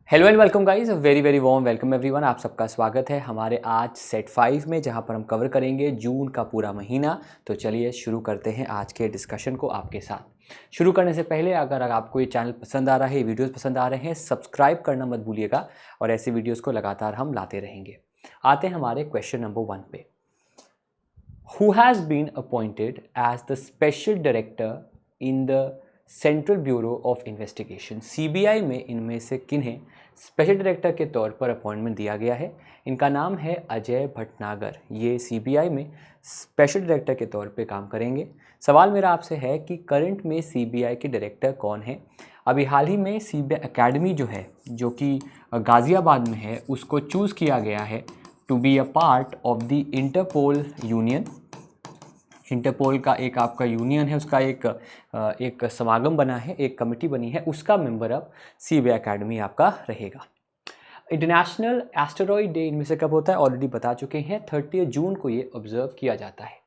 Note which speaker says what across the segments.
Speaker 1: Hello and welcome guys, very very warm welcome everyone. आप सबका स्वागत है हमारे आज सेट 5 में, जहां पर हम कवर करेंगे जून का पूरा महीना। तो चलिए शुरू करते हैं आज के डिस्कशन को आपके साथ। शुरू करने से पहले अगर आपको ये चैनल पसंद आ रहा है, ये वीडियोस पसंद आ रहे हैं, सब्सक्राइब करना मत भूलिएगा और ऐसे वीडियोज़ को लगातार हम लाते रहेंगे। आते हैं हमारे क्वेश्चन नंबर 1 पे। Who has been appointed as the special director in the central bureau of investigation. CBI में इनमें से किन्हें स्पेशल डायरेक्टर के तौर पर अपॉइंटमेंट दिया गया है? इनका नाम है अजय भटनागर। ये सीबीआई में स्पेशल डायरेक्टर के तौर पे काम करेंगे। सवाल मेरा आपसे है कि करंट में सीबीआई के डायरेक्टर कौन है? अभी हाल ही में सीबीआई एकेडमी जो है, जो कि गाज़ियाबाद में है, उसको चूज़ किया गया है to be a part of the Interpol union. Interpol का एक आपका यूनियन है, उसका एक समागम बना है, एक कमेटी बनी है, उसका मेंबर अब सीबीआई एकेडमी आपका रहेगा। इंटरनेशनल एस्टेरॉयड डे इनमें से कब होता है? ऑलरेडी बता चुके हैं, 30 जून को ये ऑब्जर्व किया जाता है।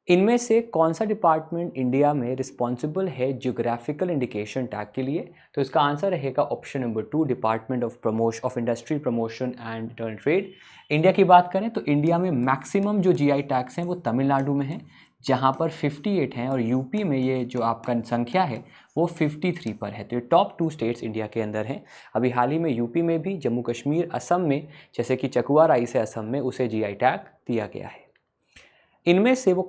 Speaker 1: इनमें से कौन सा डिपार्टमेंट इंडिया में रिस्पॉन्सिबल है जियोग्राफिकल इंडिकेशन टैग के लिए? तो इसका आंसर रहेगा option number 2, department of industry promotion and internal trade. India की बात करें तो इंडिया में मैक्सिमम जो जीआई टैग्स हैं वो तमिलनाडु में हैं, जहां पर 58 हैं, और यूपी में ये जो आपका संख्या है वो 53 पर है। तो ये टॉप 2 स्टेट्स इंडिया के अंदर हैं। अभी हाल ही में यूपी में भी, जम्मू कश्मीर, असम में, जैसे कि चकुआ राइस है असम में, उसे जीआई टैग दिया गया है। इनमें से वो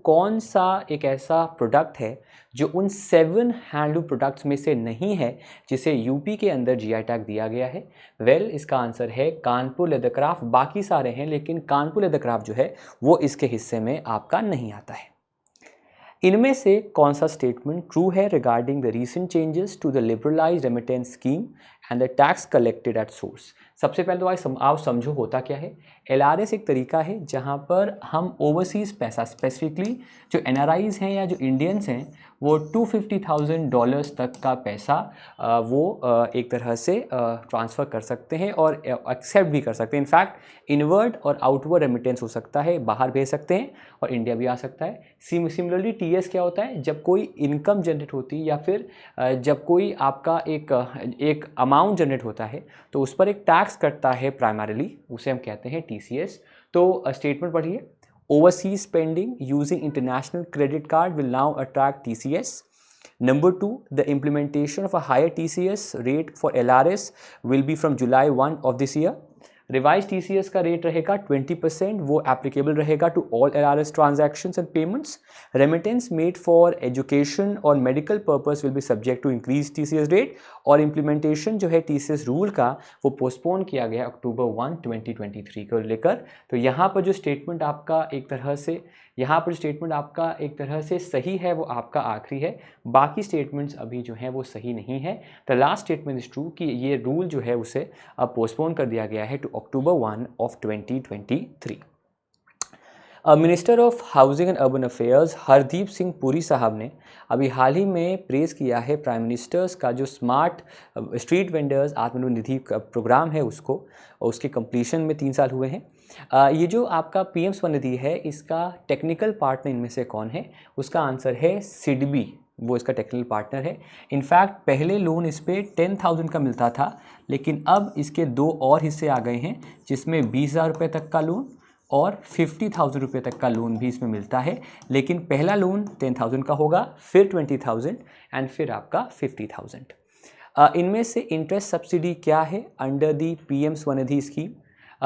Speaker 1: कौन सा एक ऐसा प्रोडक्ट है जो उन 7 हैंडलूम प्रोडक्ट्स में से नहीं है जिसे यूपी के अंदर जीआई टैग दिया गया है? इसका आंसर है कानपुर लेदर क्राफ्ट। बाकी सारे हैं, लेकिन कानपुर लेदर क्राफ्ट जो है वो इसके हिस्से में आपका नहीं आता है। इनमें से कौन सा स्टेटमेंट ट्रू है regarding the recent changes to the liberalised remittance scheme and the tax collected at source? सबसे पहले तो आप समझो होता क्या है। एलआरएस एक तरीका है जहां पर हम ओवरसीज़ पैसा, स्पेसिफिकली जो एनआरआईज हैं या जो इंडियंस हैं, वो $250,000 तक का पैसा एक तरह से ट्रांसफ़र कर सकते हैं और एक्सेप्ट भी कर सकते हैं। इनफैक्ट इनवर्ड और आउटवर्ड रेमिटेंस हो सकता है, बाहर भेज सकते हैं और इंडिया भी आ सकता है। सिमिलरली टीएस क्या होता है? जब कोई इनकम जनरेट होती है या फिर जब कोई आपका एक अमाउंट जनरेट होता है तो उस पर एक टैक्स कटता है प्राइमरीली, उसे हम कहते हैं टीसीएस। तो स्टेटमेंट पढ़िए। Overseas spending using international credit card will now attract TCS. Number 2, the implementation of a higher TCS rate for LRS will be from July 1 of this year. Revise TCS का rate रहेगा 20%, वो applicable रहेगा to all LRS transactions and payments. Remittance made for education और medical purpose will be subject to increase TCS rate, और implementation जो है TCS rule का वो पोस्टपोन किया गया अक्टूबर 1, 2023 को लेकर। तो यहाँ पर जो स्टेटमेंट आपका एक तरह से सही है वो आपका आखिरी है, बाकी स्टेटमेंट्स अभी जो हैं वो सही नहीं है। The last statement is true कि ये रूल जो है उसे अब पोस्टपोन कर दिया गया है to October 1 of 2023। Minister of housing and urban affairs Hardeep Singh Puri sahab ने अभी हाल ही में प्रेज़ किया है प्राइम मिनिस्टर्स का जो smart street vendors Atmanirbhar Nidhi का प्रोग्राम है उसके कंप्लीशन में 3 साल हुए हैं। ये जो आपका पीएम स्वनिधि है, इसका टेक्निकल पार्टनर इनमें से कौन है? उसका आंसर है सिडबी, वो इसका टेक्निकल पार्टनर है। इनफैक्ट पहले लोन इस पर 10,000 का मिलता था, लेकिन अब इसके 2 और हिस्से आ गए हैं, जिसमें 20,000 रुपये तक का लोन और 50,000 रुपये तक का लोन भी इसमें मिलता है। लेकिन पहला लोन 10,000 का होगा, फिर 20,000 एंड फिर आपका 50,000। इनमें से इंटरेस्ट सब्सिडी क्या है under the PM Svanidhi scheme?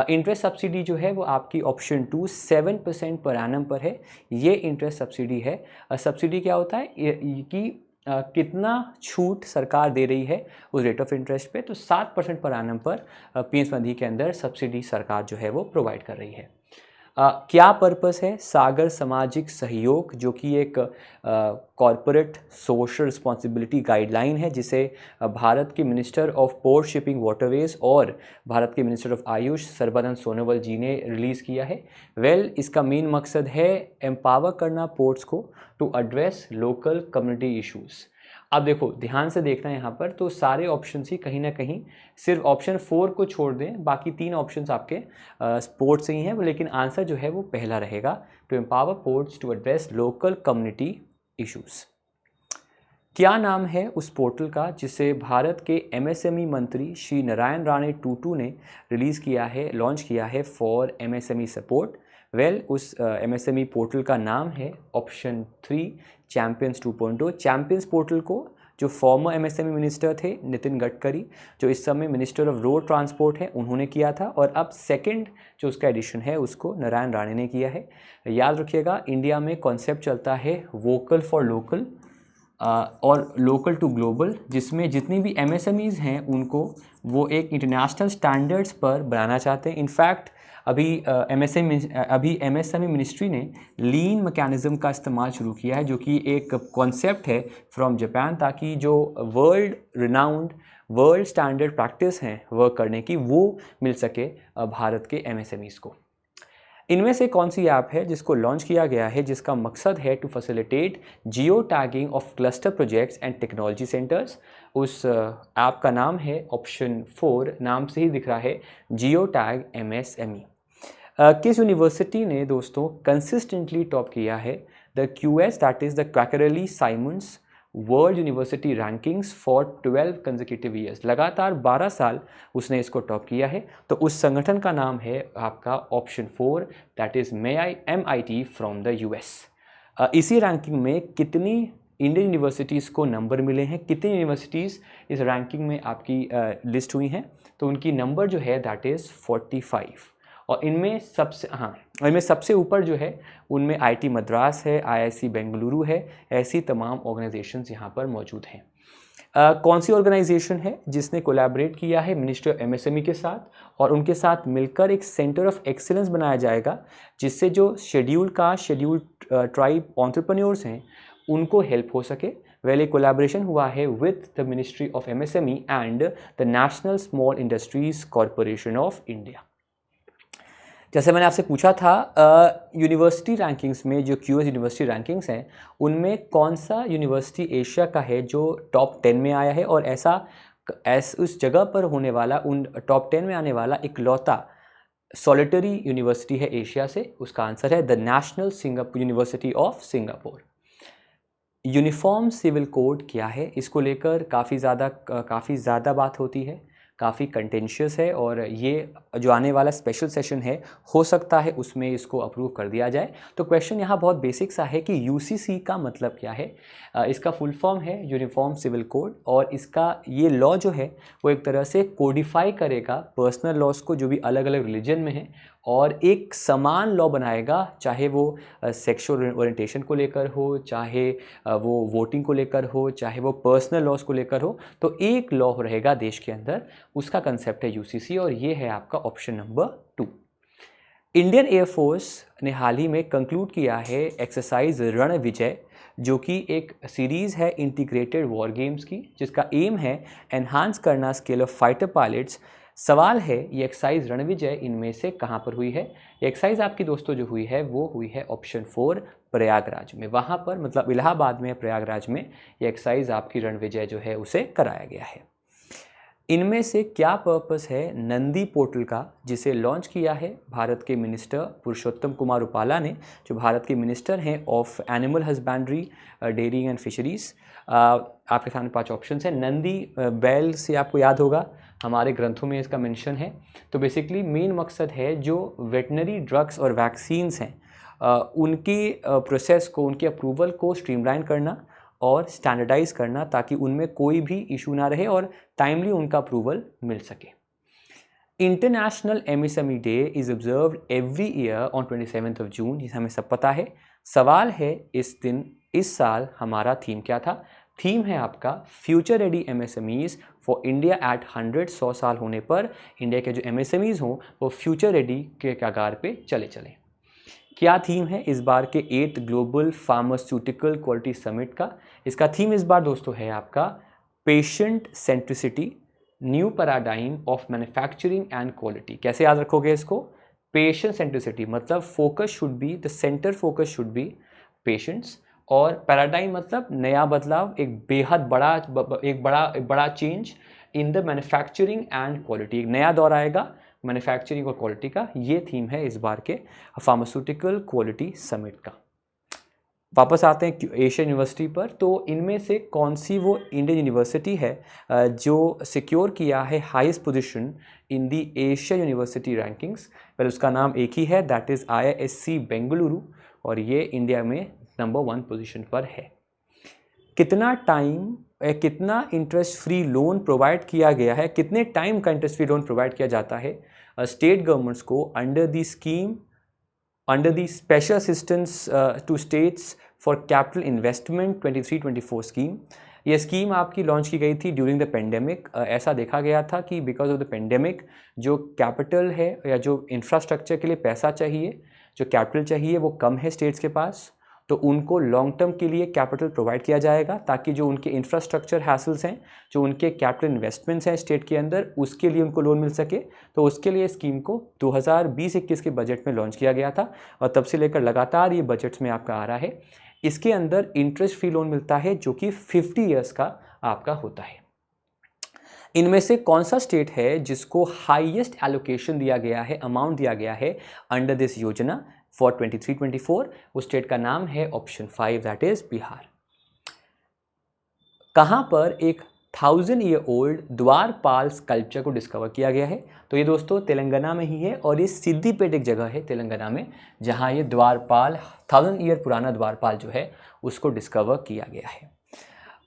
Speaker 1: Interest subsidy जो है वो आपकी ऑप्शन 2 7% पर एनम पर है। ये इंटरेस्ट सब्सिडी है। सब्सिडी क्या होता है कि कितना छूट सरकार दे रही है उस रेट ऑफ इंटरेस्ट पे। तो 7% पर एनम पर पीएम स्वनिधि के अंदर सब्सिडी सरकार जो है वो प्रोवाइड कर रही है। क्या पर्पस है? सागर सामाजिक सहयोग, जो कि एक कॉरपोरेट सोशल रिस्पॉन्सिबिलिटी गाइडलाइन है, जिसे भारत के minister of port shipping waterways और भारत के मिनिस्टर ऑफ आयुष सर्बानंद सोनोवाल जी ने रिलीज़ किया है। इसका मेन मकसद है एम्पावर करना पोर्ट्स को to address local community issues. अब देखो, ध्यान से देखना यहाँ पर, तो सारे ऑप्शन ही कहीं ना कहीं, सिर्फ ऑप्शन 4 को छोड़ दें, बाकी 3 ऑप्शंस आपके स्पोर्ट्स से ही हैं, लेकिन आंसर जो है वो पहला रहेगा, to empower ports to address local community issues. क्या नाम है उस पोर्टल का जिसे भारत के एमएसएमई मंत्री श्री नारायण राणे टूटू ने रिलीज़ किया है, लॉन्च किया है फॉर एमएसएमई सपोर्ट? वेल, उस एमएसएमई पोर्टल का नाम है ऑप्शन 3 चैम्पियंस 2.0। चैम्पियंस पोर्टल को जो फॉर्मर एमएसएमई मिनिस्टर थे नितिन गडकरी, जो इस समय मिनिस्टर ऑफ रोड ट्रांसपोर्ट हैं, उन्होंने किया था, और अब सेकंड जो उसका एडिशन है उसको नारायण राणे ने किया है। याद रखिएगा, इंडिया में कॉन्सेप्ट चलता है वोकल फॉर लोकल और लोकल टू ग्लोबल, जिसमें जितनी भी एमएसएमईज़ हैं उनको वो एक इंटरनेशनल स्टैंडर्ड्स पर बनाना चाहते हैं। इनफैक्ट अभी एमएसएमई मिनिस्ट्री ने लीन मैकेनिज़्म का इस्तेमाल शुरू किया है, जो कि एक कॉन्सेप्ट है फ्रॉम जापान, ताकि जो world renowned world standard practice हैं वर्क करने की, वो मिल सके भारत के एमएसएमईज़ को। इनमें से कौन सी ऐप है जिसको लॉन्च किया गया है जिसका मकसद है to facilitate geo tagging of cluster projects and technology centres? उस ऐप का नाम है ऑप्शन 4, नाम से ही दिख रहा है, जियो टैग एमएसएमई। किस यूनिवर्सिटी ने दोस्तों कंसिस्टेंटली टॉप किया है the QS, that is the Quacquarelli Symonds world university rankings for 12 consecutive years? लगातार 12 साल उसने इसको टॉप किया है। तो उस संगठन का नाम है आपका option 4, that is MIT from the US। इसी रैंकिंग में कितनी इंडियन यूनिवर्सिटीज़ को नंबर मिले हैं, कितनी यूनिवर्सिटीज़ इस रैंकिंग में आपकी लिस्ट हुई हैं? तो उनकी नंबर जो है दैट इज़ 45, और इनमें सबसे ऊपर जो है उनमें IIT मद्रास है, IIC बेंगलुरु है, ऐसी तमाम ऑर्गेनाइजेशंस यहाँ पर मौजूद हैं। कौन सी ऑर्गेनाइजेशन है जिसने कोलैबोरेट किया है मिनिस्ट्री ऑफ एमएसएमई के साथ, और उनके साथ मिलकर एक सेंटर ऑफ एक्सीलेंस बनाया जाएगा, जिससे जो शेड्यूल्ड ट्राइब एंटरप्रेन्योर्स हैं उनको हेल्प हो सके? वेल, एक कोलैबोरेशन हुआ है with the ministry of MSME and the national small industries corporation of India. जैसे मैंने आपसे पूछा था, यूनिवर्सिटी रैंकिंग्स में जो क्यूएस यूनिवर्सिटी रैंकिंग्स हैं उनमें कौन सा यूनिवर्सिटी एशिया का है जो टॉप 10 में आया है, और उस जगह पर होने वाला, उन टॉप 10 में आने वाला इकलौता सॉलिटरी यूनिवर्सिटी है एशिया से? उसका आंसर है the national university of Singapore. Uniform civil code क्या है? इसको लेकर काफ़ी ज़्यादा बात होती है, काफ़ी कंटेंशियस है, और ये जो आने वाला स्पेशल सेशन है हो सकता है उसमें इसको अप्रूव कर दिया जाए। तो क्वेश्चन यहाँ बहुत बेसिक सा है कि यूसीसी का मतलब क्या है? इसका फुल फॉर्म है यूनिफॉर्म सिविल कोड, और इसका ये लॉ जो है वो एक तरह से कोडिफाई करेगा पर्सनल लॉज को जो भी अलग अलग रिलीजन में है, और एक समान लॉ बनाएगा, चाहे वो सेक्सुअल ओरिएंटेशन को लेकर हो, चाहे वो वोटिंग को लेकर हो, चाहे वो पर्सनल लॉज को लेकर हो, तो एक लॉ रहेगा देश के अंदर। उसका कंसेप्ट है यूसीसी, और ये है आपका ऑप्शन नंबर 2। इंडियन एयरफोर्स ने हाल ही में कंक्लूड किया है एक्सरसाइज रण विजय, जो कि एक सीरीज़ है इंटीग्रेटेड वॉर गेम्स की, जिसका एम है एनहांस करना स्किल ऑफ फाइटर पायलट्स। सवाल है, ये एक्सरसाइज रणविजय इनमें से कहाँ पर हुई है? ये एक्सरसाइज आपकी दोस्तों जो हुई है वो हुई है ऑप्शन 4 प्रयागराज में। वहाँ पर, मतलब इलाहाबाद में, प्रयागराज में ये एक्सरसाइज आपकी रणविजय जो है उसे कराया गया है। इनमें से क्या पर्पस है नंदी पोर्टल का, जिसे लॉन्च किया है भारत के मिनिस्टर पुरुषोत्तम कुमार रूपाला ने, जो भारत के मिनिस्टर हैं of animal husbandry, dairying and fisheries? आपके सामने 5 ऑप्शन हैं। नंदी बैल से आपको याद होगा, हमारे ग्रंथों में इसका मेंशन है। तो बेसिकली मेन मकसद है जो वेटनरी ड्रग्स और वैक्सीन्स हैं उनकी प्रोसेस को, उनके अप्रूवल को स्ट्रीमलाइन करना और स्टैंडर्डाइज करना, ताकि उनमें कोई भी इशू ना रहे और टाइमली उनका अप्रूवल मिल सके। International MSME day is observed every year on 27 जून, जिसे हमें सब पता है। सवाल है, इस साल हमारा थीम क्या था? थीम है आपका future ready MSMEs for India at 100। 100 साल होने पर इंडिया के जो एमएसएमईज हों वो फ्यूचर रेडी के कगार पे चले। क्या थीम है इस बार के 8th global pharmaceutical quality summit का? इसका थीम इस बार दोस्तों है आपका patient centricity, new paradigm of manufacturing and quality. कैसे याद रखोगे इसको? पेशेंट सेंट्रिसिटी मतलब focus should be, the centre focus should be patients, और पैराडाइम मतलब नया बदलाव, एक बेहद बड़ा change in the manufacturing and quality, एक नया दौर आएगा मैन्युफैक्चरिंग और क्वालिटी का। ये थीम है इस बार के फार्मास्यूटिकल क्वालिटी समिट का। वापस आते हैं एशियन यूनिवर्सिटी पर। तो इनमें से कौन सी वो इंडियन यूनिवर्सिटी है जो सिक्योर किया है highest position in the Asian university rankings? Well, उसका नाम एक ही है, दैट इज़ IISc बेंगलुरु, और ये इंडिया में नंबर 1 पोजीशन पर है। कितना टाइम कितना इंटरेस्ट फ्री लोन प्रोवाइड किया गया है, कितने टाइम का इंटरेस्ट फ्री लोन प्रोवाइड किया जाता है स्टेट गवर्नमेंट्स को under the scheme, under the special assistance to states for capital investment 23-24 scheme? ये स्कीम आपकी लॉन्च की गई थी ड्यूरिंग द पेंडेमिक। ऐसा देखा गया था कि बिकॉज ऑफ द पेंडेमिक जो कैपिटल है या जो इंफ्रास्ट्रक्चर के लिए पैसा चाहिए, जो कैपिटल चाहिए, वो कम है स्टेट्स के पास, तो उनको लॉन्ग टर्म के लिए कैपिटल प्रोवाइड किया जाएगा ताकि जो उनके इंफ्रास्ट्रक्चर हैसल्स हैं, जो उनके कैपिटल इन्वेस्टमेंट्स हैं स्टेट के अंदर, उसके लिए उनको लोन मिल सके। तो उसके लिए स्कीम को 2020-21 के बजट में लॉन्च किया गया था और तब से लेकर लगातार ये बजट्स में आपका आ रहा है। इसके अंदर इंटरेस्ट फ्री लोन मिलता है जो कि 50 ईयर्स का आपका होता है। इनमें से कौन सा स्टेट है जिसको हाईएस्ट एलोकेशन दिया गया है, अमाउंट दिया गया है अंडर दिस योजना फॉर 23-24? उस स्टेट का नाम है ऑप्शन 5, दैट इज बिहार। कहां पर एक 1000 ईयर ओल्ड द्वारपाल स्कल्पचर को डिस्कवर किया गया है? तो ये दोस्तों तेलंगाना में ही है, और ये सिद्दीपेट एक जगह है तेलंगाना में जहां ये द्वारपाल 1000 ईयर पुराना द्वारपाल जो है उसको डिस्कवर किया गया है।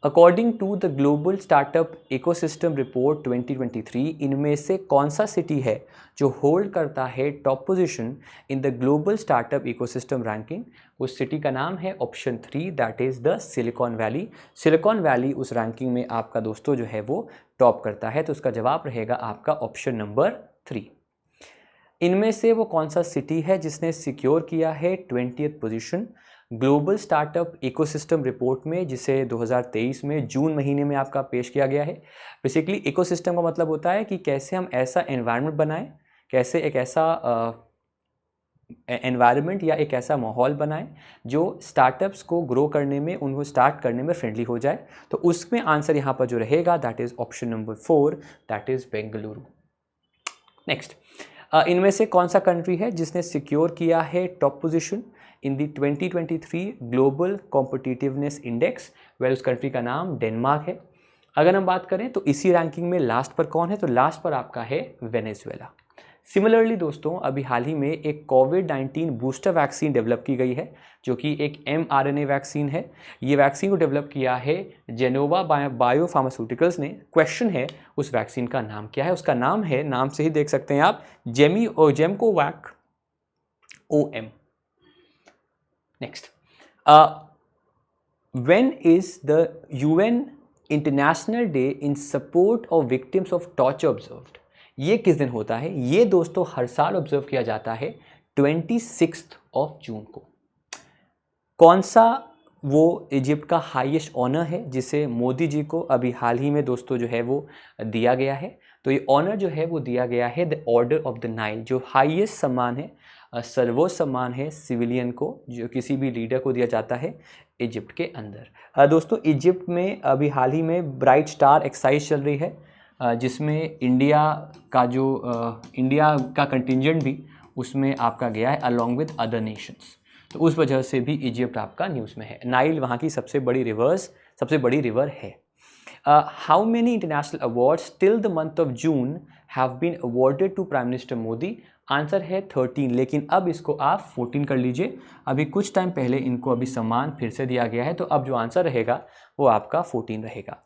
Speaker 1: According to the global startup ecosystem report 2023, इनमें से कौन सा सिटी है जो होल्ड करता है top position in the global startup ecosystem ranking? उस सिटी का नाम है option 3, that is the silicon valley. Silicon valley उस रैंकिंग में आपका दोस्तों जो है वो टॉप करता है, तो उसका जवाब रहेगा आपका ऑप्शन नंबर 3। इनमें से वो कौन सा सिटी है जिसने सिक्योर किया है 20th position global startup ecosystem report में, जिसे 2023 में जून महीने में आपका पेश किया गया है? बेसिकली इकोसिस्टम का मतलब होता है कि कैसे हम ऐसा एनवायरनमेंट बनाएं, कैसे एक ऐसा एनवायरनमेंट या एक ऐसा माहौल बनाएं जो स्टार्टअप्स को ग्रो करने में, उनको स्टार्ट करने में फ्रेंडली हो जाए। तो उसमें आंसर यहाँ पर जो रहेगा that is option number 4, that is Bengaluru. Next, इनमें से कौन सा कंट्री है जिसने सिक्योर किया है top position in the 2023 global competitiveness index? Well, उस कंट्री का नाम डेनमार्क है। अगर हम बात करें तो इसी रैंकिंग में लास्ट पर कौन है? तो लास्ट पर आपका है वेनेजुएला। सिमिलरली दोस्तों, अभी हाल ही में एक कोविड-19 बूस्टर वैक्सीन डेवलप की गई है जो कि एक mRNA वैक्सीन है। ये वैक्सीन को डेवलप किया है जेनोवा बायो फार्मास्यूटिकल्स ने। क्वेश्चन है उस वैक्सीन का नाम क्या है? उसका नाम है, नाम से ही देख सकते हैं आप, जेमकोवैक OM। Next, when is the UN international day in support of victims of torture observed? ये किस दिन होता है? ये दोस्तों हर साल ऑब्जर्व किया जाता है 26 जून को। कौन सा वो इजिप्ट का हाईएस्ट ऑनर है जिसे मोदी जी को अभी हाल ही में दोस्तों जो है वो दिया गया है? तो ये ऑनर जो है वो दिया गया है the order of the Nile, जो हाईएस्ट सम्मान है, सर्वोच्च सम्मान है सिविलियन को, जो किसी भी लीडर को दिया जाता है इजिप्ट के अंदर। दोस्तों, इजिप्ट में अभी हाल ही में ब्राइट स्टार एक्सरसाइज चल रही है जिसमें इंडिया का कंटिंजेंट भी उसमें आपका गया है अलॉन्ग विद अदर नेशंस। तो उस वजह से भी इजिप्ट आपका न्यूज़ में है। नाइल वहाँ की सबसे बड़ी रिवर है। How many international awards till the month of June have been awarded to prime minister Modi? Answer है 13, लेकिन अब इसको आप 14 कर लीजिए। अभी कुछ टाइम पहले इनको अभी सम्मान फिर से दिया गया है, तो अब जो आंसर रहेगा वो आपका 14 रहेगा।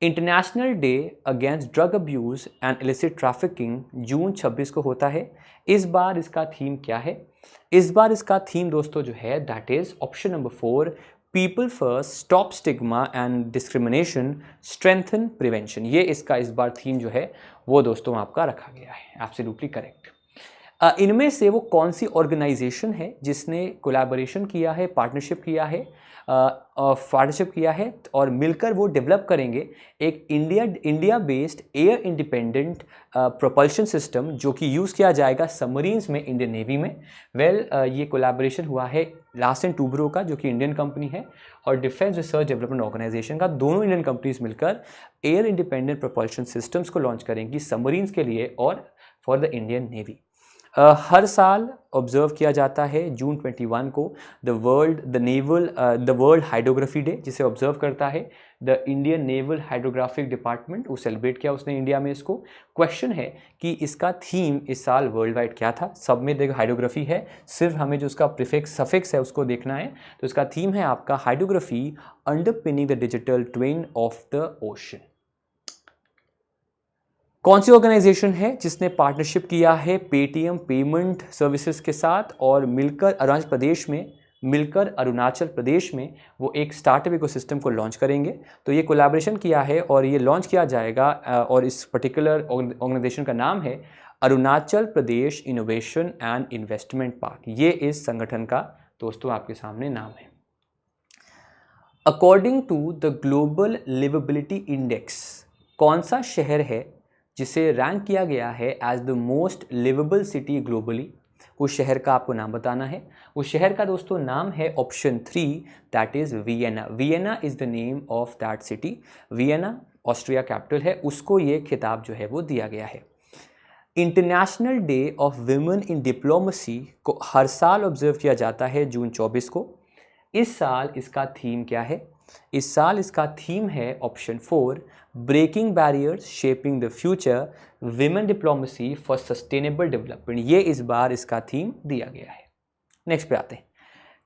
Speaker 1: International day against drug abuse and illicit trafficking June 26 को होता है। इस बार इसका थीम क्या है? इस बार इसका थीम दोस्तों जो है that is option number 4, people first, stop stigma and discrimination, strengthen prevention. ये इसका इस बार थीम जो है वो दोस्तों आपका रखा गया है। Absolutely correct. इनमें से वो कौन सी ऑर्गेनाइजेशन है जिसने कोलैबोरेशन किया है, पार्टनरशिप किया है और मिलकर वो डेवलप करेंगे एक India based air independent propulsion system जो कि यूज़ किया जाएगा सबमरीन्स में इंडियन नेवी में? ये कोलैबोरेशन हुआ है लार्सन टूब्रो का, जो कि इंडियन कंपनी है, और डिफेंस रिसर्च डेवलपमेंट ऑर्गेनाइजेशन का। दोनों इंडियन कंपनीज मिलकर एयर इंडिपेंडेंट प्रोपल्शन सिस्टम्स को लॉन्च करेंगी सबमरीन्स के लिए और फॉर द इंडियन नेवी। हर साल ऑब्जर्व किया जाता है जून 21 को द वर्ल्ड हाइड्रोग्राफी डे, जिसे ऑब्जर्व करता है the Indian naval hydrographic department. वो सेलिब्रेट किया उसने इंडिया में इसको। क्वेश्चन है कि इसका थीम इस साल वर्ल्ड वाइड क्या था। सब में देखो हाइड्रोग्राफी है, सिर्फ हमें जो उसका प्रीफिक्स सफिक्स है उसको देखना है। तो इसका थीम है आपका hydrography underpinning the digital twin of the ocean. कौन सी ऑर्गेनाइजेशन है जिसने पार्टनरशिप किया है पेटीएम पेमेंट सर्विसेज के साथ और मिलकर अरुणाचल प्रदेश में वो एक स्टार्टअप इकोसिस्टम को लॉन्च करेंगे। तो ये कोलैबोरेशन किया है और ये लॉन्च किया जाएगा और इस पर्टिकुलर ऑर्गेनाइजेशन का नाम है Arunachal Pradesh innovation and investment park. ये इस संगठन का दोस्तों आपके सामने नाम है। According to the global liveability index, कौन सा शहर है जिसे रैंक किया गया है as the most liveable city globally? उस शहर का आपको नाम बताना है। उस शहर का दोस्तों नाम है option 3, that is Vienna. Vienna is the name of that city. Vienna Austria capital है, उसको ये खिताब जो है वो दिया गया है। International day of women in diplomacy को हर साल ऑब्जर्व किया जाता है जून 24 को। इस साल इसका थीम क्या है? इस साल इसका थीम है option 4, breaking barriers shaping the future women diplomacy for sustainable development. ये इस बार इसका थीम दिया गया है। नेक्स्ट पे आते हैं।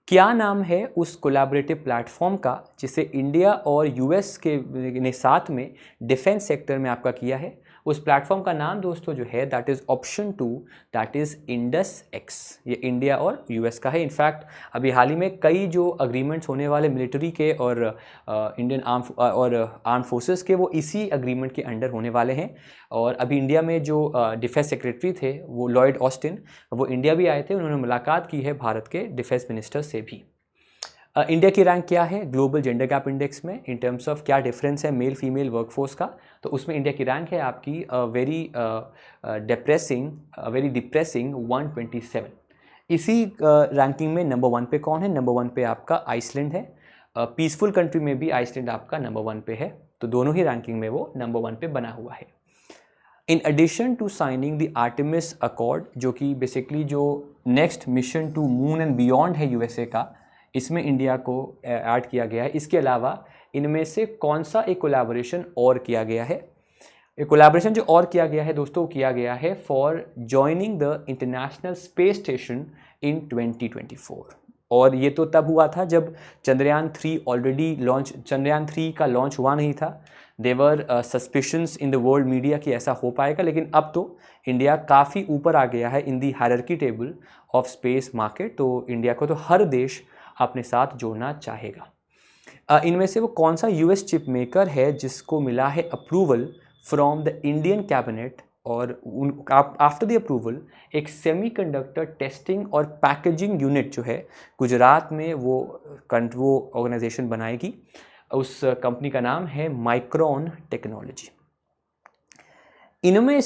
Speaker 1: क्या नाम है उस कोलैबोरेटिव प्लेटफॉर्म का जिसे इंडिया और यूएस के ने साथ में डिफेंस सेक्टर में आपका किया है? उस प्लेटफॉर्म का नाम दोस्तों जो है that is option 2, that is Indus x. ये इंडिया और यूएस का है। इनफैक्ट अभी हाल ही में कई जो अग्रीमेंट्स होने वाले मिलिट्री के और इंडियन आर्म फोर्सेस के, वो इसी अग्रीमेंट के अंडर होने वाले हैं। और अभी इंडिया में जो डिफेंस सेक्रेटरी थे वो लॉयड ऑस्टिन, वो इंडिया भी आए थे, उन्होंने मुलाकात की है भारत के डिफेंस मिनिस्टर से भी। इंडिया की रैंक क्या है ग्लोबल जेंडर गैप इंडेक्स में इन टर्म्स ऑफ क्या डिफरेंस है मेल फीमेल वर्कफोर्स का? तो उसमें इंडिया की रैंक है आपकी वेरी डिप्रेसिंग 127। इसी रैंकिंग में नंबर 1 पे कौन है? नंबर 1 पे आपका आइसलैंड है। पीसफुल कंट्री में भी आइसलैंड आपका नंबर 1 पे है। तो दोनों ही रैंकिंग में वो नंबर 1 पे बना हुआ है। In addition to signing the Artemis accord, जो कि बेसिकली जो next mission to moon and beyond है यूएसए का, इसमें इंडिया को ऐड किया गया है। इसके अलावा इनमें से कौन सा एक कोलैबोरेशन और किया गया है? एक कोलैबोरेशन जो और किया गया है दोस्तों, किया गया है for joining the international space station इन 2024। और ये तो तब हुआ था जब चंद्रयान 3 का लॉन्च हुआ नहीं था। There were suspicions in the world media कि ऐसा हो पाएगा, लेकिन अब तो इंडिया काफ़ी ऊपर आ गया है in the hierarchy table of space market. तो इंडिया को तो हर देश अपने साथ जोड़ना चाहेगा। इनमें से वो कौन सा यूएस चिप मेकर है जिसको मिला है approval from the Indian cabinet, और आफ्टर द अप्रूवल एक सेमीकंडक्टर टेस्टिंग और पैकेजिंग यूनिट जो है गुजरात में वो ऑर्गेनाइजेशन बनाएगी। उस कंपनी का नाम है माइक्रोन टेक्नोलॉजी। इनमें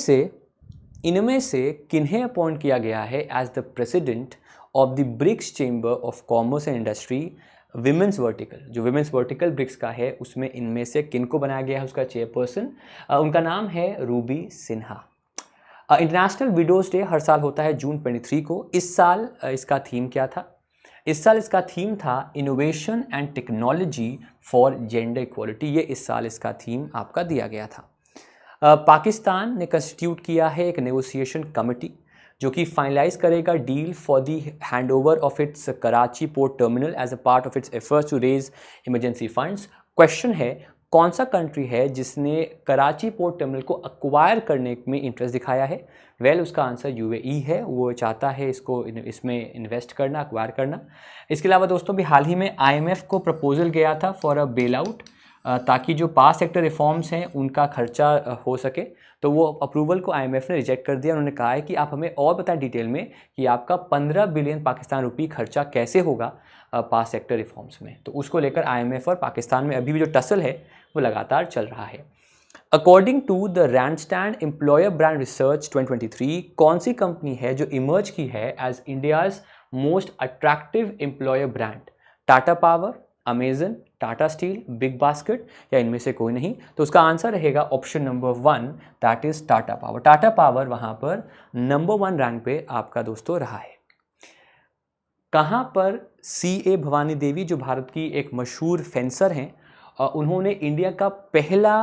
Speaker 1: से किन्हें अपॉइंट किया गया है as the president of the BRICS chamber of commerce and industry women's vertical? जो विमेंस वर्टिकल ब्रिक्स का है उसमें इनमें से किनको बनाया गया है उसका चेयरपर्सन? उनका नाम है Ruby Sinha. International widows day हर साल होता है जून 23 को। इस साल इसका थीम क्या था? इस साल इसका थीम था innovation and technology for gender equality. ये इस साल इसका थीम आपका दिया गया था। पाकिस्तान ने कंस्टिट्यूट किया है एक नेगोशिएशन कमेटी जो कि फाइनलाइज करेगा deal for the handover of its Karachi port terminal as a part of its efforts to raise emergency funds. Question है कौन सा कंट्री है जिसने कराची पोर्ट टर्मिनल को एक्वायर करने में इंटरेस्ट दिखाया है? उसका आंसर यूएई है। वो चाहता है इसमें इन्वेस्ट करना, एक्वायर करना। इसके अलावा दोस्तों भी हाल ही में आईएमएफ को प्रपोजल गया था फॉर अ बेल आउट, ताकि जो पास सेक्टर रिफॉर्म्स हैं उनका खर्चा हो सके। तो वो अप्रूवल को आईएमएफ ने रिजेक्ट कर दिया। उन्होंने कहा है कि आप हमें और बताएं डिटेल में कि आपका 15 बिलियन पाकिस्तान रुपये खर्चा कैसे होगा पास सेक्टर रिफॉर्म्स में। तो उसको लेकर आईएमएफ और पाकिस्तान में अभी भी जो टसल है वो लगातार चल रहा है। According to the Randstad employer brand research 2023, कौन सी कंपनी है जो इमर्ज की है as India's most attractive employer brand? Tata Power, Amazon, Tata Steel, Big Basket या इनमें से कोई नहीं? तो उसका आंसर रहेगा option number 1, that is Tata Power. Tata Power वहां पर नंबर 1 रैंक पे आपका दोस्तों रहा है। कहां पर CA भवानी देवी, जो भारत की एक मशहूर फेंसर हैं, उन्होंने इंडिया का पहला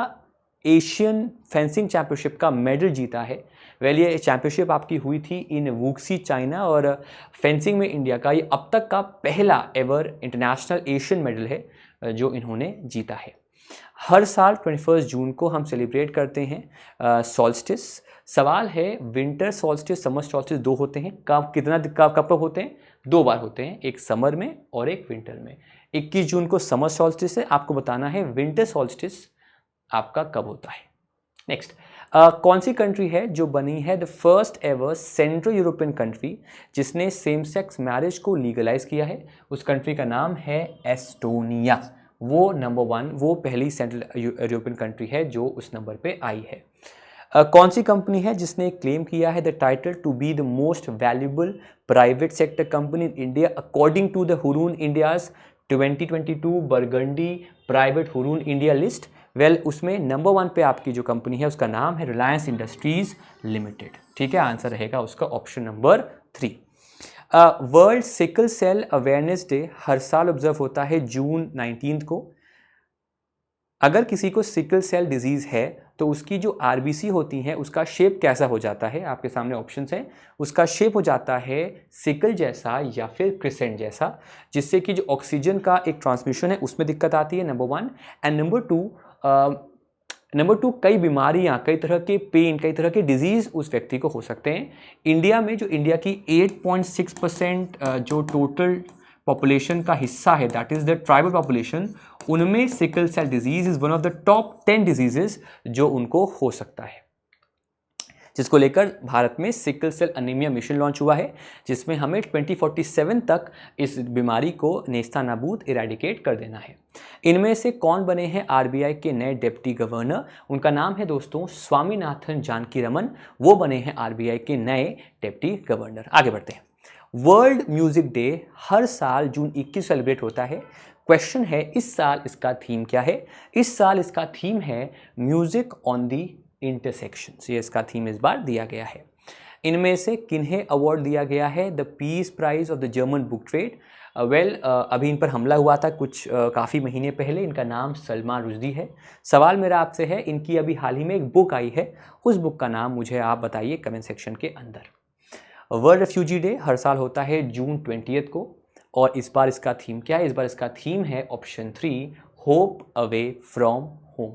Speaker 1: एशियन फेंसिंग चैंपियनशिप का मेडल जीता है? वेल, ये चैंपियनशिप आपकी हुई थी इन वुक्सी, चाइना, और फेंसिंग में इंडिया का ये अब तक का पहला एवर इंटरनेशनल एशियन मेडल है जो इन्होंने जीता है। हर साल 21 जून को हम सेलिब्रेट करते हैं सॉल्स्टिस। सवाल है, विंटर सॉल्स्टिस, समर सॉल्स्टिस 2 होते हैं, कब होते हैं? 2 बार होते हैं, एक समर में और एक विंटर में। 21 जून को समर सॉल्स्टिस है, आपको बताना है विंटर सॉल्स्टिस आपका कब होता है। नेक्स्ट, कौन सी कंट्री है जो बनी है the first ever central European country जिसने सेम सेक्स मैरिज को लीगलाइज किया है? उस कंट्री का नाम है एस्टोनिया। वो नंबर 1, वो पहली सेंट्रल यूरोपियन कंट्री है जो उस नंबर पे आई है। कौन सी कंपनी है जिसने क्लेम किया है the title to be the most valuable private sector company in India according to the Hurun India's 2022 burgundy private Hurun India list? Well, उसमें नंबर 1 पे आपकी जो कंपनी है उसका नाम है रिलायंस इंडस्ट्रीज लिमिटेड। ठीक है, आंसर रहेगा उसका option number 3। World sickle cell awareness day हर साल ऑब्जर्व होता है जून 19 को। अगर किसी को सिकल सेल डिजीज है तो उसकी जो RBC होती हैं उसका शेप कैसा हो जाता है? आपके सामने ऑप्शंस हैं। उसका शेप हो जाता है सिकल जैसा या फिर क्रिसेंट जैसा, जिससे कि जो ऑक्सीजन का एक ट्रांसमिशन है उसमें दिक्कत आती है, नंबर 1। एंड नंबर 2 कई बीमारियां, कई तरह के पेन, कई तरह के डिजीज उस व्यक्ति को हो सकते हैं। इंडिया में जो इंडिया की 8.6% जो टोटल पॉपुलेशन का हिस्सा है, that is the tribal population, उनमें sickle cell disease is one of the top 10 diseases जो उनको हो सकता है, जिसको लेकर भारत में sickle cell anaemia mission launch हुआ है, जिसमें हमें 2047 तक इस बीमारी को नेस्तानाबूद इरेडिकेट कर देना है। इनमें से कौन बने हैं RBI के नए डिप्टी गवर्नर? उनका नाम है दोस्तों स्वामीनाथन जानकीरमन, वो बने हैं RBI के नए डिप्टी गवर्नर। आगे बढ़ते हैं। वर्ल्ड म्यूजिक डे हर साल जून 21 सेलिब्रेट होता है। क्वेश्चन है, इस साल इसका थीम क्या है? इस साल इसका थीम है म्यूजिक ऑन दी इंटरसेक्शंस। ये इसका थीम इस बार दिया गया है। इनमें से किन्हें अवार्ड दिया गया है the peace prize of the German book trade? Well, अभी इन पर हमला हुआ था कुछ काफ़ी महीने पहले। इनका नाम सलमान रुश्दी है। सवाल मेरा आपसे है, इनकी अभी हाल ही में एक बुक आई है, उस बुक का नाम मुझे आप बताइए कमेंट सेक्शन के अंदर। वर्ल्ड रेफ्यूजी डे हर साल होता है जून 20 को, और इस बार इसका थीम क्या है? इस बार इसका थीम है option 3, hope away from home.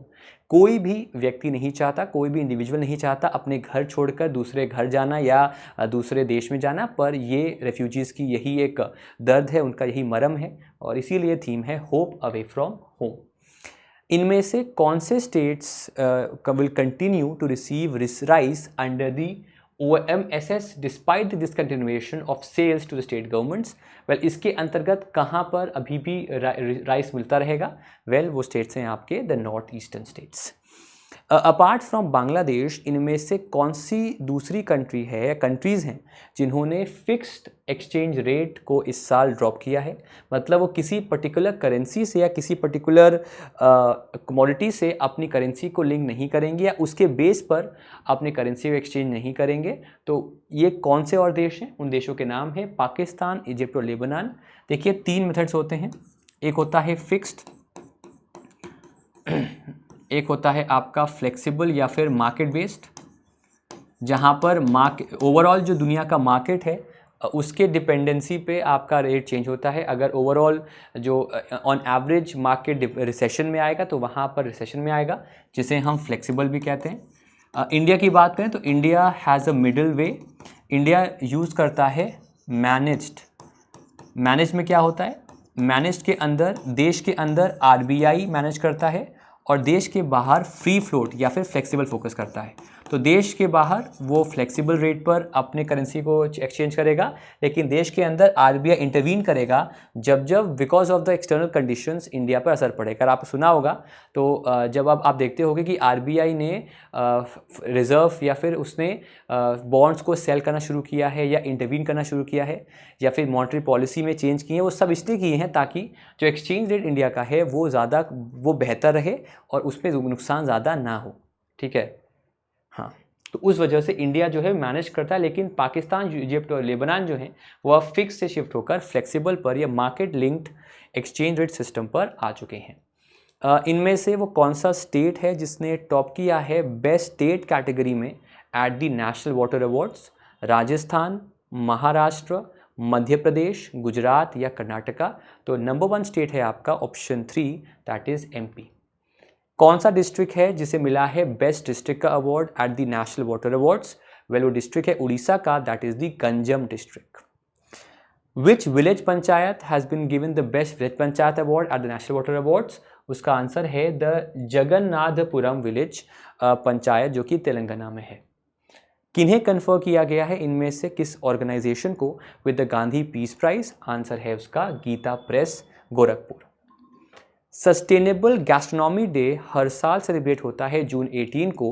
Speaker 1: कोई भी व्यक्ति नहीं चाहता, कोई भी इंडिविजुअल नहीं चाहता अपने घर छोड़कर दूसरे घर जाना या दूसरे देश में जाना, पर ये रेफ्यूजीज़ की यही एक दर्द है, उनका यही मरम है, और इसीलिए थीम है होप अवे फ्रॉम होम। इनमें से कौन से states will continue to receive rice under the OMSS despite the discontinuation of sales to the state governments? Well, इसके अंतर्गत कहाँ पर अभी भी राइस मिलता रहेगा? वेल, वो स्टेट्स हैं आपके the north eastern states. Apart from Bangladesh, इनमें से कौन सी दूसरी कंट्री है या कंट्रीज़ हैं जिन्होंने फिक्स्ड एक्सचेंज रेट को इस साल ड्रॉप किया है? मतलब वो किसी पर्टिकुलर करेंसी से या किसी पर्टिकुलर कमोडिटी से अपनी करेंसी को लिंक नहीं करेंगे या उसके बेस पर अपनी करेंसी को एक्सचेंज नहीं करेंगे। तो ये कौन से और देश हैं? उन देशों के नाम है पाकिस्तान, इजिप्ट और लेबनान। देखिए, 3 मेथड्स होते हैं। एक होता है फिक्स्ड, एक होता है आपका फ्लेक्सिबल या फिर मार्केट बेस्ड, जहां पर ओवरऑल जो दुनिया का मार्केट है उसके डिपेंडेंसी पे आपका रेट चेंज होता है। अगर ओवरऑल जो ऑन एवरेज मार्केट रिसेशन में आएगा तो वहां पर रिसेशन में आएगा, जिसे हम फ्लेक्सिबल भी कहते हैं। इंडिया की बात करें तो India has a middle way. India use करता है मैनेज्ड। मैनेज में क्या होता है? मैनेज्ड के अंदर, देश के अंदर RBI मैनेज करता है और देश के बाहर फ्री फ्लोट या फिर फ्लेक्सिबल फोकस करता है। तो देश के बाहर वो फ्लेक्सिबल रेट पर अपने करेंसी को एक्सचेंज करेगा, लेकिन देश के अंदर आरबीआई इंटरवीन करेगा जब जब because of the external conditions India पर असर पड़ेगा। आप सुना होगा तो जब आप देखते होंगे कि आरबीआई ने रिजर्व या फिर उसने बॉन्ड्स को सेल करना शुरू किया है या इंटरवीन करना शुरू किया है या फिर मॉनेटरी पॉलिसी में चेंज किए हैं, वो सब इसलिए किए हैं ताकि जो एक्सचेंज रेट इंडिया का है वो बेहतर रहे और उसमें नुकसान ज़्यादा ना हो। ठीक है, हाँ, तो उस वजह से इंडिया जो है मैनेज करता है, लेकिन पाकिस्तान, इजिप्ट और लेबनान जो हैं वो अब फिक्स से शिफ्ट होकर फ्लेक्सिबल पर या market linked exchange rate system पर आ चुके हैं। इनमें से वो कौन सा स्टेट है जिसने टॉप किया है बेस्ट स्टेट कैटेगरी में at the national water awards? Rajasthan, Maharashtra, Madhya Pradesh, Gujarat या कर्नाटका? तो नंबर 1 स्टेट है आपका ऑप्शन 3, दैट इज एमपी। कौन सा डिस्ट्रिक्ट है जिसे मिला है बेस्ट डिस्ट्रिक्ट का award eight the national water awards? Well, वो डिस्ट्रिक्ट है उड़ीसा का, that is the Ganjam district. Which village panchayat has been given the best village panchayat award eight the national water awards? उसका आंसर है द जगन्नाथपुरम विलेज पंचायत, जो कि तेलंगाना में है। किन्हें कन्फर किया गया है इनमें से किस ऑर्गेनाइजेशन को with the Gandhi peace prize? Answer है उसका Gita Press, Gorakhpur. Sustainable gastronomy day हर साल सेलिब्रेट होता है जून 18 को।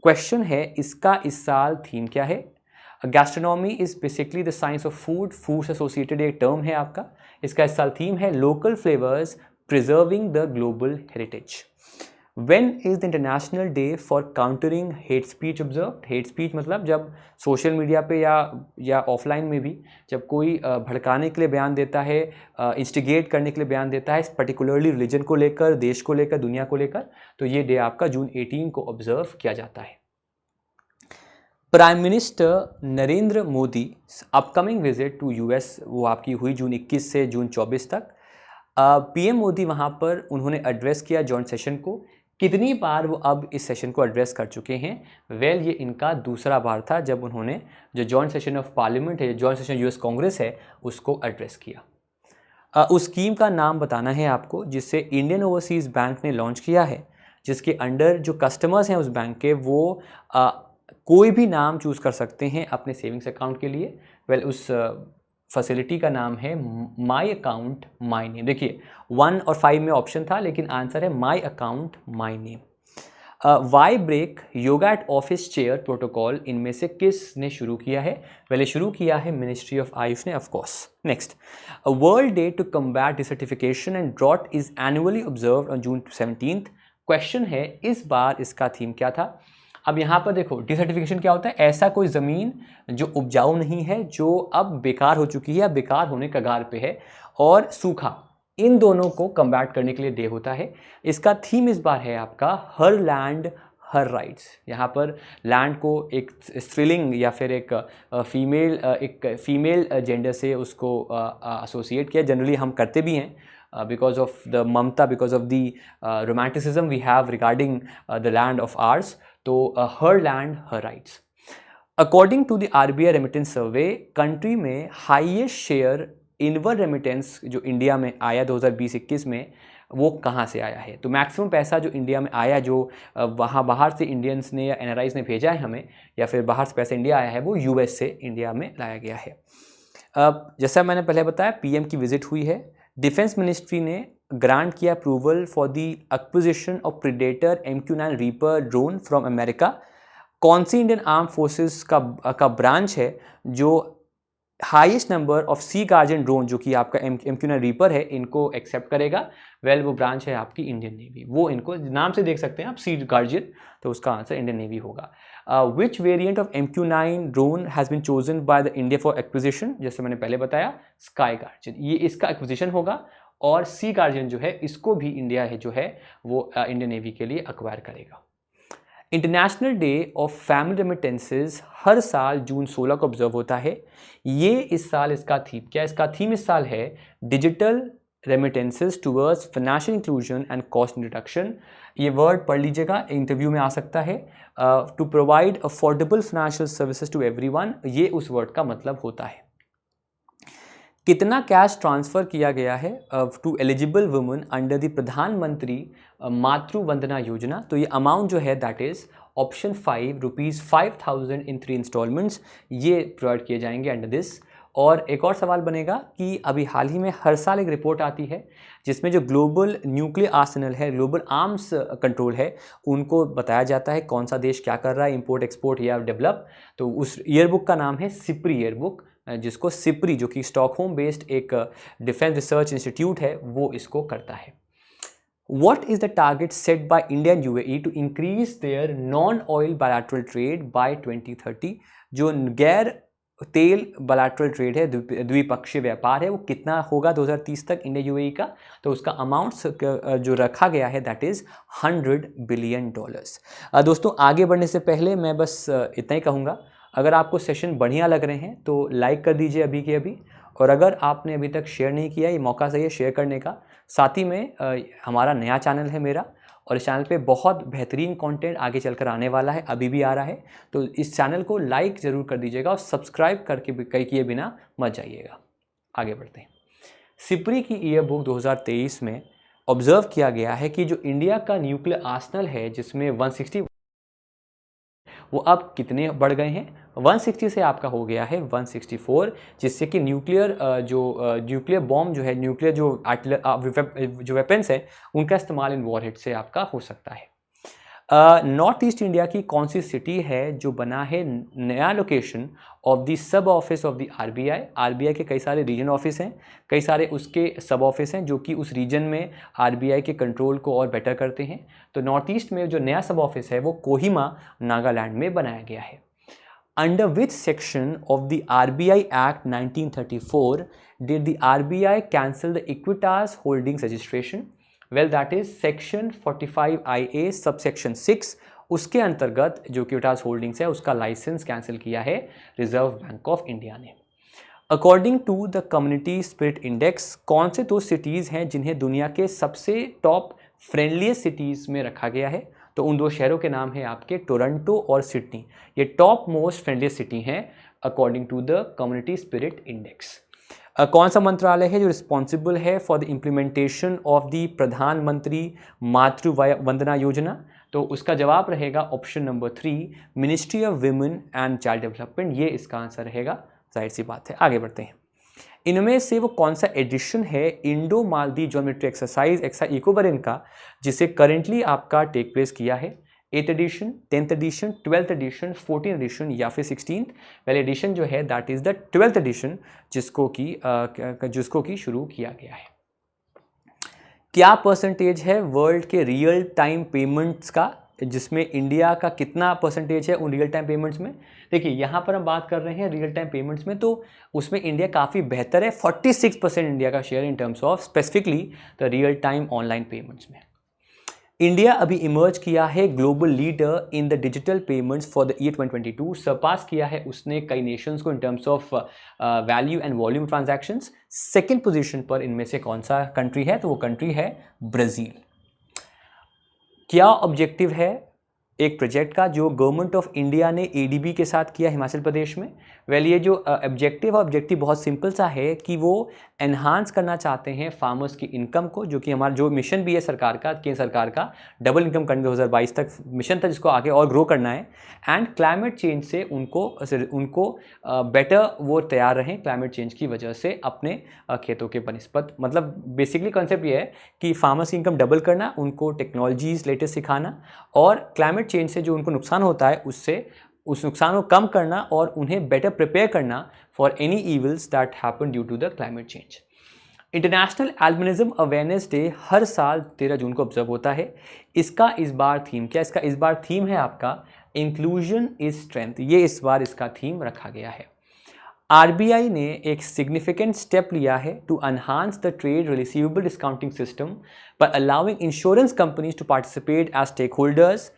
Speaker 1: क्वेश्चन है इसका इस साल थीम क्या है? Gastronomy is basically the science of food, food से एसोसिएटेड एक टर्म है आपका। इसका इस साल थीम है local flavours preserving the global heritage. When is the International Day for Countering Hate Speech observed? Hate speech मतलब जब सोशल मीडिया पे या ऑफलाइन में भी जब कोई भड़काने के लिए बयान देता है, इंस्टिगेट करने के लिए बयान देता है, पर्टिकुलरली रिलीजन को लेकर, देश को लेकर, दुनिया को लेकर, तो ये डे आपका जून 18 को ऑब्जर्व किया जाता है। Prime minister Narendra Modi upcoming visit to US वो आपकी हुई जून 21 से जून 24 तक। पीएम मोदी वहाँ पर उन्होंने एड्रेस किया जॉइंट सेशन को। कितनी बार वो अब इस सेशन को एड्रेस कर चुके हैं? वेल, ये इनका दूसरा बार था जब उन्होंने जो जॉइंट सेशन ऑफ पार्लियामेंट है, जॉइंट सेशन यूएस कांग्रेस है, उसको एड्रेस किया। उस स्कीम का नाम बताना है आपको जिससे इंडियन ओवरसीज़ बैंक ने लॉन्च किया है, जिसके अंडर जो कस्टमर्स हैं उस बैंक के वो कोई भी नाम चूज़ कर सकते हैं अपने सेविंग्स अकाउंट के लिए। वेल, उस फैसिलिटी का नाम है माई अकाउंट माई नेम। देखिए 1 और 5 में ऑप्शन था, लेकिन आंसर है my account my name. Y break yoga at office chair protocol इनमें से किसने शुरू किया है? पहले शुरू किया है मिनिस्ट्री ऑफ आयुष ने, of course. Next, world day to combat desertification and drought is annually observed on June 17। Question है इस बार इसका थीम क्या था? अब यहाँ पर देखो, डिसर्टिफिकेशन क्या होता है? ऐसा कोई ज़मीन जो उपजाऊ नहीं है, जो अब बेकार हो चुकी है या बेकार होने कगार पे है, और सूखा, इन दोनों को कम्बैट करने के लिए डे होता है। इसका थीम इस बार है आपका हर लैंड हर राइट्स। यहाँ पर लैंड को एक स्त्रीलिंग या फिर एक फीमेल जेंडर से उसको एसोसिएट किया। जनरली हम करते भी हैं because of the mamta, because of the romanticism we have regarding the land of ours. तो her land her rights. According to the RBI remittance survey, country में हाईएस्ट शेयर इनवर्ड रेमिटेंस जो India में आया 2020-21 में, वो कहाँ से आया है? तो मैक्सिमम पैसा जो इंडिया में आया, जो वहाँ बाहर से इंडियंस ने या एनआरआईज ने भेजा है हमें, या फिर बाहर से पैसा इंडिया आया है, वो यूएस से इंडिया में लाया गया है। जैसा मैंने पहले बताया, पीएम की विजिट हुई है। डिफेंस मिनिस्ट्री ने ग्रांट किया approval for the acquisition of predator MQ-9 reaper drone from America. कौन सी इंडियन आर्म फोर्सेस का ब्रांच है जो highest number of sea guardian drone, जो कि आपका MQ-9 रीपर है, इनको एक्सेप्ट करेगा? वेल, वो ब्रांच है आपकी इंडियन नेवी। वो इनको नाम से देख सकते हैं आप, सी गार्जियन, तो उसका आंसर इंडियन नेवी होगा। Which variant of MQ-9 drone has been chosen by the India for acquisition? जैसे मैंने पहले बताया, स्काई गार्जियन, ये इसका एक्विजिशन होगा। और सी गार्जियन जो है, इसको भी इंडिया है जो है वो इंडियन नेवी के लिए एक्वायर करेगा। International day of family remittances हर साल जून 16 को ऑब्जर्व होता है। ये इस साल इसका थीम क्या? इसका थीम इस साल है digital remittances towards financial inclusion and cost reduction. ये वर्ड पढ़ लीजिएगा, इंटरव्यू में आ सकता है। To provide affordable financial services to everyone, ये उस वर्ड का मतलब होता है। कितना कैश ट्रांसफ़र किया गया है to eligible women under the Pradhan Mantri Matru Vandana Yojana? तो ये अमाउंट जो है that is option 5 ₹5,000 in 3 instalments ये प्रोवाइड किए जाएंगे अंडर दिस। और एक और सवाल बनेगा कि अभी हाल ही में हर साल एक रिपोर्ट आती है जिसमें जो ग्लोबल न्यूक्लियर आर्सेनल है, ग्लोबल आर्म्स कंट्रोल है, उनको बताया जाता है कौन सा देश क्या कर रहा है, इंपोर्ट एक्सपोर्ट या डेवलप। तो उस ईयरबुक का नाम है सिप्री ईयरबुक, जिसको सिप्री, जो कि स्टॉकहोम बेस्ड एक डिफेंस रिसर्च इंस्टीट्यूट है, वो इसको करता है। What is the target set by India and UAE to increase their non-oil bilateral trade by 2030? जो गैर तेल बायलैटरल ट्रेड है, द्विपक्षीय व्यापार है, वो कितना होगा 2030 तक इंडिया यूएई का? तो उसका अमाउंट जो रखा गया है दैट इज़ $100 बिलियन। दोस्तों आगे बढ़ने से पहले मैं बस इतना ही कहूँगा, अगर आपको सेशन बढ़िया लग रहे हैं तो लाइक कर दीजिए अभी के अभी, और अगर आपने अभी तक शेयर नहीं किया, ये मौका सही है शेयर करने का। साथ ही में हमारा नया चैनल है मेरा, और इस चैनल पे बहुत बेहतरीन कंटेंट आगे चलकर आने वाला है, अभी भी आ रहा है। तो इस चैनल को लाइक ज़रूर कर दीजिएगा और सब्सक्राइब करके किए बिना मत जाइएगा। आगे बढ़ते हैं। सिप्री की ईयर बुक 2023 में ऑब्जर्व किया गया है कि जो इंडिया का न्यूक्लियर आर्सेनल है, जिसमें 160, वो अब कितने बढ़ गए हैं? 160 से आपका हो गया है 164, जिससे कि न्यूक्लियर बॉम्ब जो है, न्यूक्लियर जो वेपन्स है, उनका इस्तेमाल इन वॉरहेड से आपका हो सकता है। नॉर्थ ईस्ट इंडिया की कौन सी सिटी है जो बना है नया location of the sub office of the RBI? RBI के कई सारे रीजन ऑफिस हैं, कई सारे उसके सब ऑफिस हैं जो कि उस रीजन में आरबीआई के कंट्रोल को और बेटर करते हैं। तो नॉर्थ ईस्ट में जो नया सब ऑफिस है वो कोहिमा, नागालैंड में बनाया गया है। Under which section of the RBI act 1934 did the RBI cancel the Equitas holdings registration? Well that is section 45IA subsection 6। उसके अंतर्गत जो इक्विटास होल्डिंग्स है उसका लाइसेंस कैंसिल किया है रिजर्व बैंक ऑफ इंडिया ने। According to the community spirit index, कौन से 2 सिटीज़ हैं जिन्हें दुनिया के सबसे टॉप फ्रेंडलीस्ट सिटीज़ में रखा गया है? तो उन 2 शहरों के नाम है आपके टोरंटो और सिडनी। ये टॉप मोस्ट फ्रेंडलीस्ट सिटी हैं according to the community spirit index. कौन सा मंत्रालय है जो रिस्पॉन्सिबल है for the implementation of the Pradhan Mantri Matru Vandana Yojana? तो उसका जवाब रहेगा option number 3, ministry of women and child development. ये इसका आंसर रहेगा, जाहिर सी बात है। आगे बढ़ते हैं। इनमें से वो कौन सा एडिशन है इंडो मालदीव ज्योमेट्री एक्सरसाइज इकोवरिन का, जिसे करेंटली आपका टेक प्लेस किया है? 8th addition, 10th addition, 12th addition, 14th addition या फिर 16th? वेल एडिशन जो है that is the 12th addition, जिसको कि शुरू किया गया है। क्या परसेंटेज है वर्ल्ड के रियल टाइम पेमेंट्स का, जिसमें इंडिया का कितना परसेंटेज है उन रियल टाइम पेमेंट्स में? देखिए यहाँ पर हम बात कर रहे हैं रियल टाइम पेमेंट्स में, तो उसमें इंडिया काफ़ी बेहतर है। 46% इंडिया का share in terms of specifically the real time online payments में। इंडिया अभी इमर्ज किया है global leader in the digital payments for the year 2022। Surpass किया है उसने कई नेशंस को in terms of value and volume transactions. 2nd position पर इनमें से कौन सा कंट्री है? तो वो कंट्री है ब्राज़ील। क्या ऑब्जेक्टिव है एक प्रोजेक्ट का जो गवर्नमेंट ऑफ इंडिया ने एडीबी के साथ किया हिमाचल प्रदेश में? वेल ये जो ऑब्जेक्टिव बहुत सिंपल सा है कि वो एनहांस करना चाहते हैं फार्मर्स की इनकम को, जो कि हमारा जो मिशन भी है सरकार का, केंद्र सरकार का डबल इनकम करने 2022 तक मिशन था, जिसको आगे और ग्रो करना है। एंड क्लाइमेट चेंज से उनको बेटर वो तैयार रहें क्लाइमेट चेंज की वजह से अपने खेतों के बनिस्बत। मतलब बेसिकली कॉन्सेप्ट ये है कि फार्मर्स की इनकम डबल करना, उनको टेक्नोलॉजीज लेटेस्ट सिखाना, और क्लाइमेट चेंज से जो उनको नुकसान होता है उस नुकसान को कम करना और उन्हें बेटर प्रिपेयर करना for any evils that happen due to the climate change. International albinism awareness day हर साल 13 जून को ऑब्जर्व होता है। इसका इस बार थीम क्या? इसका इस बार थीम है आपका इंक्लूजन इज स्ट्रेंथ। ये इस बार इसका थीम रखा गया है। आरबीआई ने एक सिग्निफिकेंट स्टेप लिया है to enhance the trade receivable discounting system by allowing insurance companies to participate as stakeholders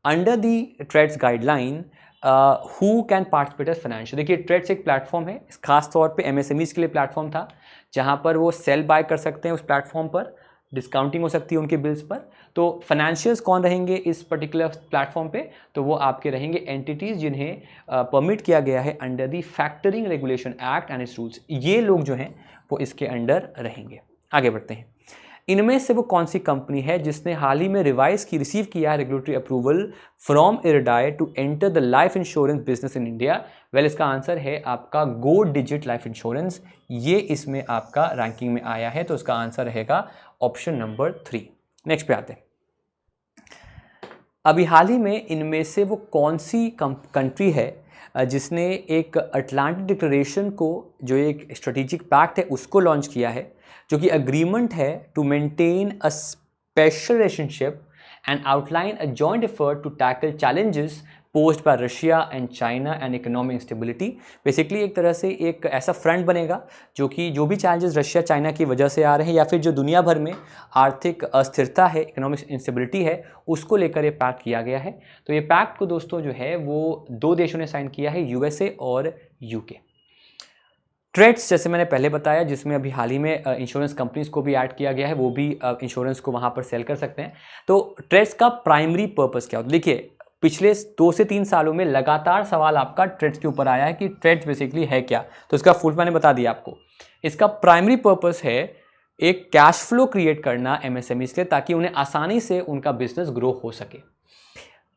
Speaker 1: under the TREDS guideline who can participate as financial। देखिए TREDS एक प्लेटफॉर्म है, खास तौर पे MSMEs के लिए प्लेटफॉर्म था, जहाँ पर वो सेल बाय कर सकते हैं उस प्लेटफॉर्म पर, डिस्काउंटिंग हो सकती है उनके बिल्स पर। तो फाइनेंशियल्स कौन रहेंगे इस पर्टिकुलर प्लेटफॉर्म पे? तो वो आपके रहेंगे एंटिटीज़ जिन्हें परमिट किया गया है under the factoring regulation act and it's rules. ये लोग जो हैं वो इसके अंडर रहेंगे। आगे बढ़ते हैं। इनमें से वो कौन सी कंपनी है जिसने हाल ही में रिसीव किया है regulatory approval from IRDAI to enter the life insurance business in India? Well, इसका आंसर है आपका गो डिजिट लाइफ इंश्योरेंस। ये इसमें आपका रैंकिंग में आया है, तो इसका आंसर रहेगा ऑप्शन नंबर 3। नेक्स्ट पे आते हैं। अभी हाल ही में इनमें से वो कौन सी कंट्री है जिसने एक अटलांटिक डिक्लेरेशन को, जो एक स्ट्रेटेजिक पैक्ट है, उसको लॉन्च किया है, जो कि अग्रीमेंट है to maintain a special relationship and outline a joint effort to tackle challenges posed by Russia and China and economic instability. Basically एक तरह से एक ऐसा फ्रंट बनेगा जो कि जो भी चैलेंजेस रशिया चाइना की वजह से आ रहे हैं या फिर जो दुनिया भर में आर्थिक अस्थिरता है, इकोनॉमिक इंस्टेबिलिटी है, उसको लेकर ये पैक्ट किया गया है। तो ये पैक्ट को दोस्तों जो है वो 2 देशों ने साइन किया है, यूएसए और यूके। ट्रेड्स, जैसे मैंने पहले बताया, जिसमें अभी हाल ही में इंश्योरेंस कंपनीज को भी ऐड किया गया है, वो भी इंश्योरेंस को वहाँ पर सेल कर सकते हैं। तो ट्रेड्स का प्राइमरी पर्पस क्या होता है? देखिए, पिछले 2 से 3 सालों में लगातार सवाल आपका ट्रेड्स के ऊपर आया है कि ट्रेड्स बेसिकली है क्या। तो इसका फुल मैंने बता दिया आपको। इसका प्राइमरी पर्पस है एक कैश फ्लो क्रिएट करना एमएसएमई के लिए, ताकि उन्हें आसानी से उनका बिजनेस ग्रो हो सके।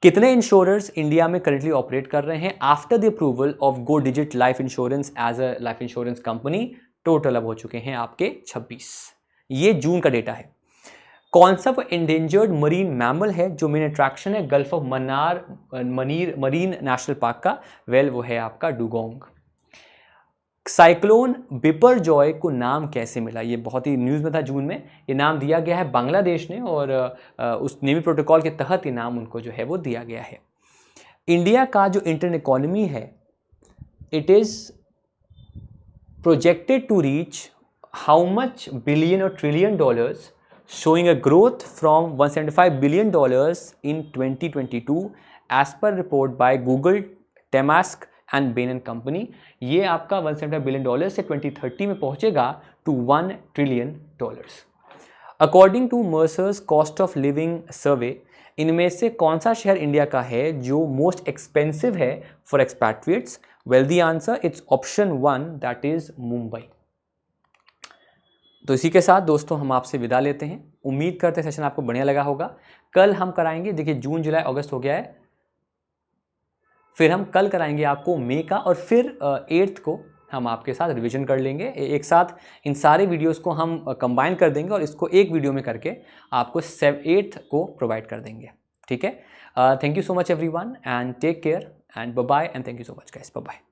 Speaker 1: कितने इंश्योरर्स इंडिया में करेंटली ऑपरेट कर रहे हैं after the approval of Go Digit life insurance as a life insurance company? Total अब हो चुके हैं आपके 26। ये जून का डेटा है। कौन सा वो इंडेंजर्ड मरीन मैमल है जो मेन अट्रैक्शन है gulf of marine national park का? वेल, वो है आपका डुगोंग। साइक्लोन बिपरजॉय को नाम कैसे मिला? ये बहुत ही न्यूज़ में था जून में। ये नाम दिया गया है बांग्लादेश ने, और उस नेवी प्रोटोकॉल के तहत ये नाम उनको जो है वो दिया गया है। इंडिया का जो इंटरन इकोनॉमी है, it is projected to reach how much billion और trillion dollars, showing a growth from $175 billion in 2022 as per report by Google, Temasek and Bain & Company। ये आपका $175 बिलियन से 2030 में पहुंचेगा to $1 trillion. According to Mercer's cost of living survey, इनमें से कौन सा शहर इंडिया का है जो मोस्ट एक्सपेंसिव है for expatriates? Well, the answer it's option 1, that is Mumbai. तो इसी के साथ दोस्तों हम आपसे विदा लेते हैं। उम्मीद करते हैं सेशन आपको बढ़िया लगा होगा। कल हम कराएंगे, देखिए जून जुलाई अगस्त हो गया है, फिर हम कल कराएंगे आपको मई का, और फिर 8th को हम आपके साथ रिवीजन कर लेंगे। एक साथ इन सारे वीडियोस को हम कंबाइन कर देंगे और इसको एक वीडियो में करके आपको 8th को प्रोवाइड कर देंगे। ठीक है, thank you so much everyone and take care and bye bye and thank you so much guys, bye bye.